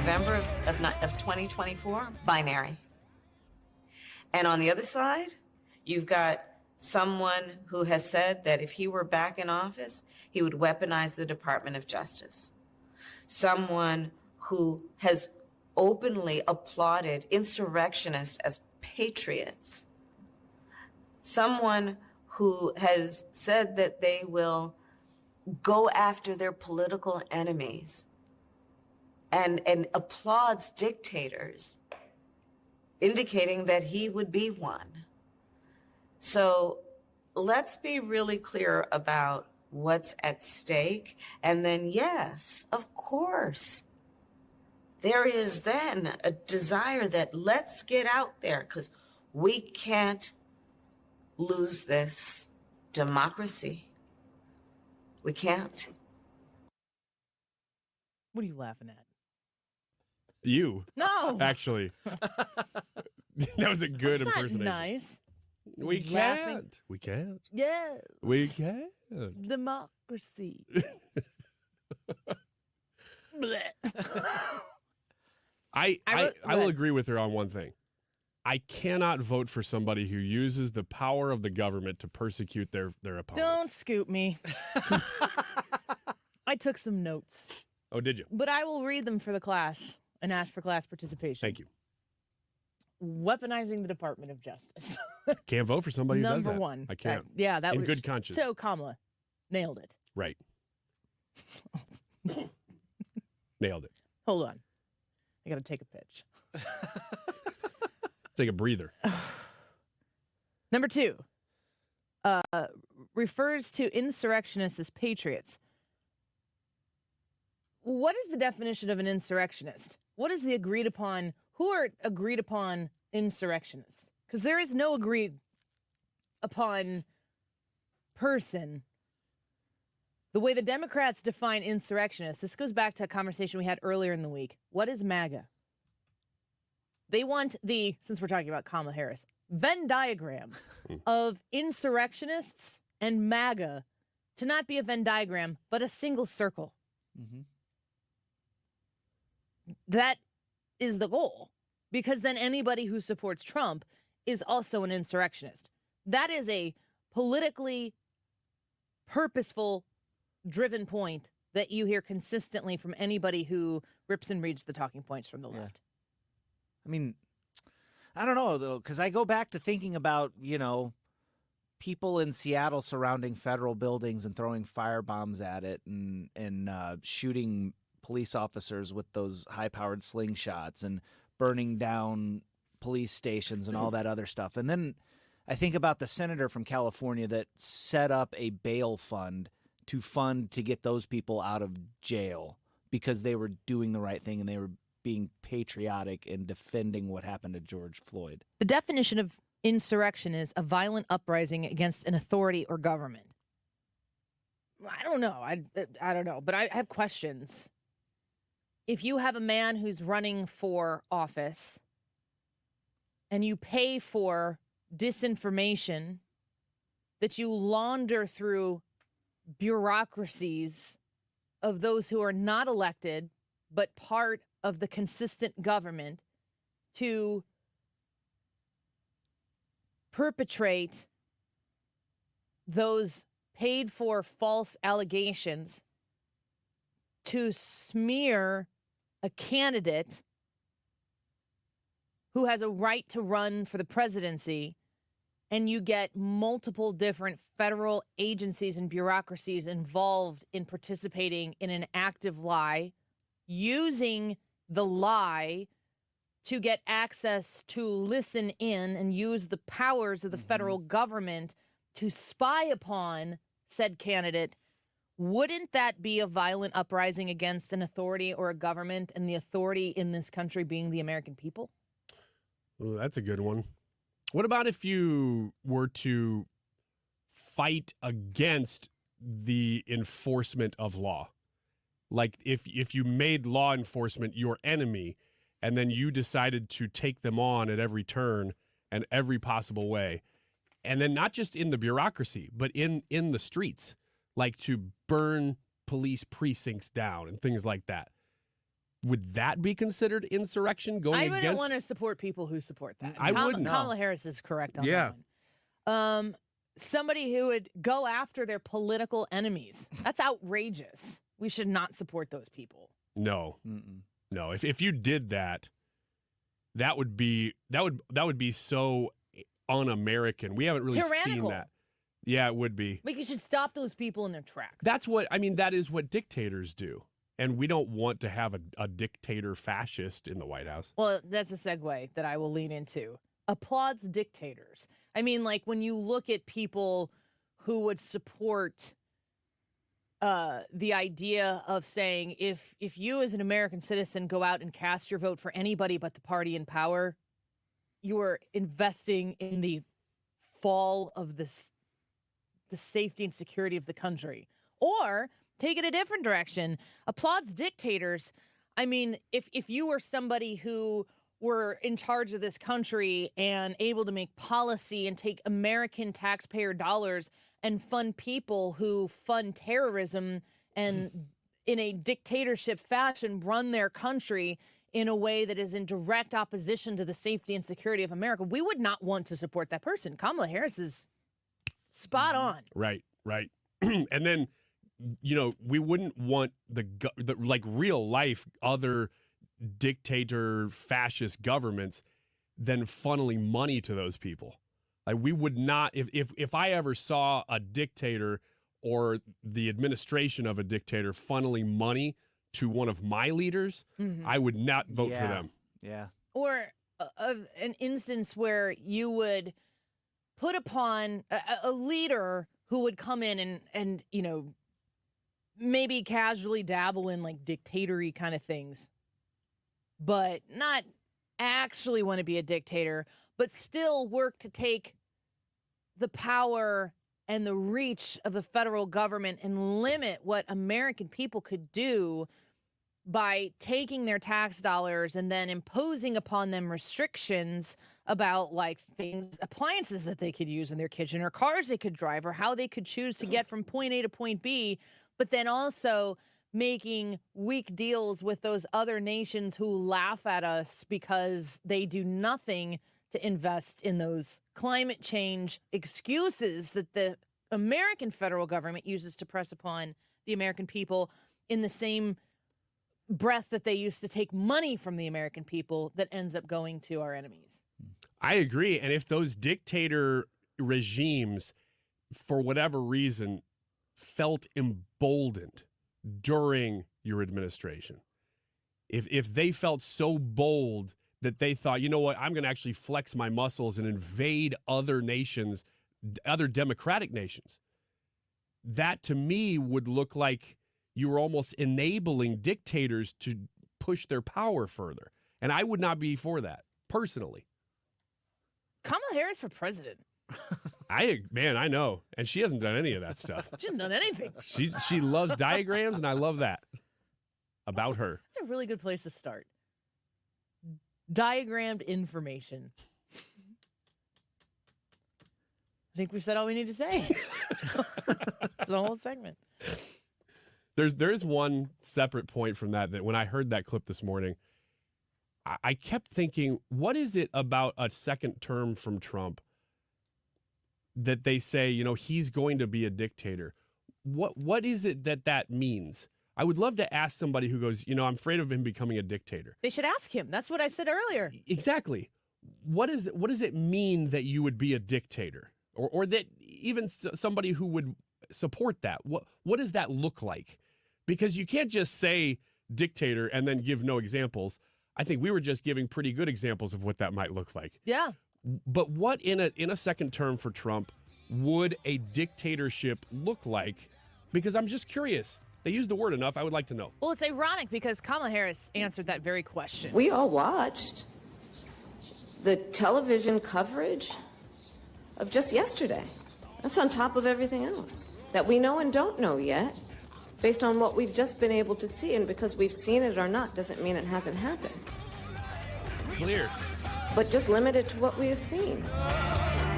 November of 2024, binary. And on the other side, you've got someone who has said that if he were back in office, he would weaponize the Department of Justice. Someone who has openly applauded insurrectionists as patriots. Someone who has said that they will go after their political enemies and applauds dictators, indicating that he would be one. So let's be really clear about what's at stake. And then, yes, of course, there is then a desire that let's get out there because we can't lose this democracy. We can't. What are you laughing at? You. No. Actually. That was a good That's impersonation. Not nice. We Laughing. can't. We can't. Yes. We can't. Democracy. I will agree with her on one thing. I cannot vote for somebody who uses the power of the government to persecute their opponents. Don't scoop me. I took some notes. Oh, did you? But I will read them for the class and ask for class participation. Thank you. Weaponizing the Department of Justice. Can't vote for somebody who does that. Number one. I can't. That in was good conscience. So Kamala nailed it. Right. Nailed it. Hold on. I got to take a pitch. Take a breather. Number 2. Refers to insurrectionists as patriots. What is the definition of an insurrectionist? What is the agreed upon? Who are agreed upon insurrectionists? Because there is no agreed upon person. The way the Democrats define insurrectionists, this goes back to a conversation we had earlier in the week. What is MAGA? They want since we're talking about Kamala Harris, Venn diagram of insurrectionists and MAGA to not be a Venn diagram, but a single circle. Mm-hmm. That is the goal, because then anybody who supports Trump is also an insurrectionist. That is a politically purposeful, driven point that you hear consistently from anybody who rips and reads the talking points from the left. I mean, I don't know, though, because I go back to thinking about, people in Seattle surrounding federal buildings and throwing firebombs at it and shooting police officers with those high-powered slingshots and burning down police stations and all that other stuff. And then I think about the senator from California that set up a bail fund to get those people out of jail because they were doing the right thing and they were being patriotic and defending what happened to George Floyd. The definition of insurrection is a violent uprising against an authority or government. I don't know. I don't know, but I have questions. If you have a man who's running for office and you pay for disinformation that you launder through bureaucracies of those who are not elected but part of the consistent government to perpetrate those paid for false allegations to smear a candidate who has a right to run for the presidency, and you get multiple different federal agencies and bureaucracies involved in participating in an active lie, using the lie to get access to listen in and use the powers of the federal government to spy upon said candidate. Wouldn't that be a violent uprising against an authority or a government, and the authority in this country being the American people? Ooh, that's a good one. What about if you were to fight against the enforcement of law? Like if you made law enforcement your enemy and then you decided to take them on at every turn and every possible way, and then not just in the bureaucracy, but in the streets, like to burn police precincts down and things like that. would that be considered insurrection going I against? wouldn't want to support people who support that. I wouldn't. Kamala Harris is correct on Yeah. that one. Somebody who would go after their political enemies. That's outrageous. We should not support those people. No. Mm-mm. No. If you did that, that would be so un-American. We haven't really Tyrannical. seen that. Yeah, it would be. Like, you should stop those people in their tracks. That is what dictators do. And we don't want to have a dictator fascist in the White House. Well, that's a segue that I will lean into. Applauds dictators. I mean, like, when you look at people who would support the idea of saying, if you as an American citizen go out and cast your vote for anybody but the party in power, you are investing in the fall of the safety and security of the country. Or take it a different direction. Applauds dictators. I mean, if you were somebody who were in charge of this country and able to make policy and take American taxpayer dollars and fund people who fund terrorism and in a dictatorship fashion run their country in a way that is in direct opposition to the safety and security of America, we would not want to support that person. Kamala Harris is spot on. Right. And then, we wouldn't want the like real life other dictator fascist governments then funneling money to those people. Like, we would not, if I ever saw a dictator or the administration of a dictator funneling money to one of my leaders, I would not vote for them. Yeah. Or an instance where you would put upon a leader who would come in and maybe casually dabble in like dictatory kind of things, but not actually want to be a dictator, but still work to take the power and the reach of the federal government and limit what American people could do by taking their tax dollars and then imposing upon them restrictions about like appliances that they could use in their kitchen or cars they could drive or how they could choose to get from point A to point B, but then also making weak deals with those other nations who laugh at us because they do nothing to invest in those climate change excuses that the American federal government uses to press upon the American people in the same breath that they used to take money from the American people that ends up going to our enemies. I agree. And if those dictator regimes, for whatever reason, felt emboldened during your administration, if they felt so bold that they thought, you know what, I'm going to actually flex my muscles and invade other nations, other democratic nations, that to me would look like you were almost enabling dictators to push their power further. And I would not be for that, personally. Kamala Harris for president. I know. And she hasn't done any of that stuff. She hasn't done anything. She loves diagrams, and I love that about her. That's a really good place to start. Diagrammed information. I think we said all we need to say. The whole segment. There's one separate point from that when I heard that clip this morning, I kept thinking, what is it about a second term from Trump that they say, he's going to be a dictator? What is it that means? I would love to ask somebody who goes, I'm afraid of him becoming a dictator. They should ask him. That's what I said earlier. Exactly. What does it mean that you would be a dictator? Or that even somebody who would support that? What does that look like? Because you can't just say dictator and then give no examples. I think we were just giving pretty good examples of what that might look like. Yeah. But what in a second term for Trump would a dictatorship look like? Because I'm just curious. They used the word enough. I would like to know. Well, it's ironic because Kamala Harris answered that very question. We all watched the television coverage of just yesterday. That's on top of everything else that we know and don't know yet, based on what we've just been able to see. And because we've seen it or not doesn't mean it hasn't happened. It's clear. But just limited to what we have seen.